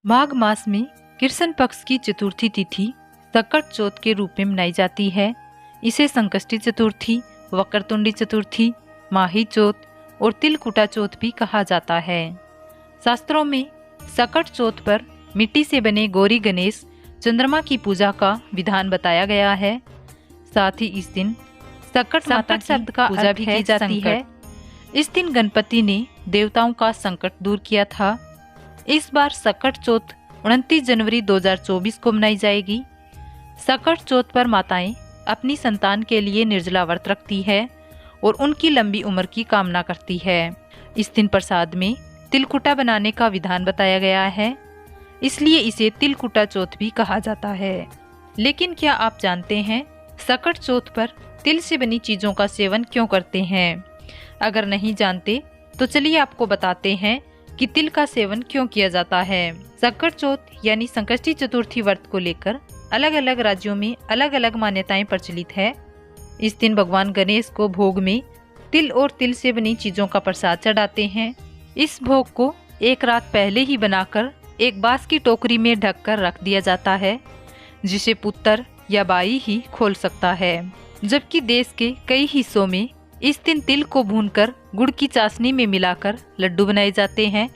माघ मास में कृष्ण पक्ष की चतुर्थी तिथि सकट चौथ के रूप में मनाई जाती है। इसे संकष्टी चतुर्थी, वक्रतुंडी चतुर्थी, माही चौथ और तिलकुटा चौथ भी कहा जाता है। शास्त्रों में सकट चौथ पर मिट्टी से बने गौरी गणेश चंद्रमा की पूजा का विधान बताया गया है। साथ ही इस दिन सकट माता शब्द का पूजा भी की जाती है। इस दिन गणपति ने देवताओं का संकट दूर किया था। इस बार सकट चौथ 29 जनवरी 2024 को मनाई जाएगी। सकट चौथ पर माताएं अपनी संतान के लिए निर्जला व्रत रखती है और उनकी लंबी उम्र की कामना करती है। इस दिन प्रसाद में तिलकुटा बनाने का विधान बताया गया है, इसलिए इसे तिलकुटा चौथ भी कहा जाता है। लेकिन क्या आप जानते हैं सकट चौथ पर तिल से बनी चीजों का सेवन क्यों करते हैं? अगर नहीं जानते तो चलिए आपको बताते हैं कि तिल का सेवन क्यों किया जाता है। सकट चौथ यानी संकष्टी चतुर्थी व्रत को लेकर अलग अलग राज्यों में अलग अलग मान्यताएं प्रचलित है। इस दिन भगवान गणेश को भोग में तिल और तिल से बनी चीजों का प्रसाद चढ़ाते हैं। इस भोग को एक रात पहले ही बनाकर एक बांस की टोकरी में ढककर रख दिया जाता है, जिसे पुत्र या बाई ही खोल सकता है। जबकि देश के कई हिस्सों में इस दिन तिल को भूनकर गुड़ की चाशनी में मिलाकर लड्डू बनाए जाते हैं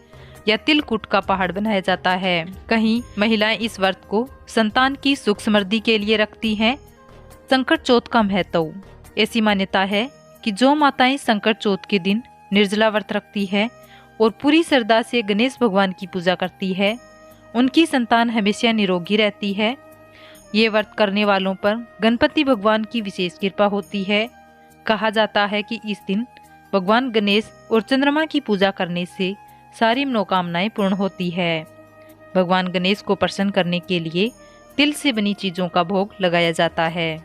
या तिलकुट का पहाड़ बनाया जाता है। कहीं महिलाएं इस व्रत को संतान की सुख समृद्धि के लिए रखती हैं। संकट चौथ का महत्व। ऐसी मान्यता है कि जो माताएं संकट चौथ के दिन निर्जला व्रत रखती है और पूरी श्रद्धा से गणेश भगवान की पूजा करती है, उनकी संतान हमेशा निरोगी रहती है। ये व्रत करने वालों पर गणपति भगवान की विशेष कृपा होती है। कहा जाता है कि इस दिन भगवान गणेश और चंद्रमा की पूजा करने से सारी मनोकामनाएं पूर्ण होती है। भगवान गणेश को प्रसन्न करने के लिए तिल से बनी चीजों का भोग लगाया जाता है।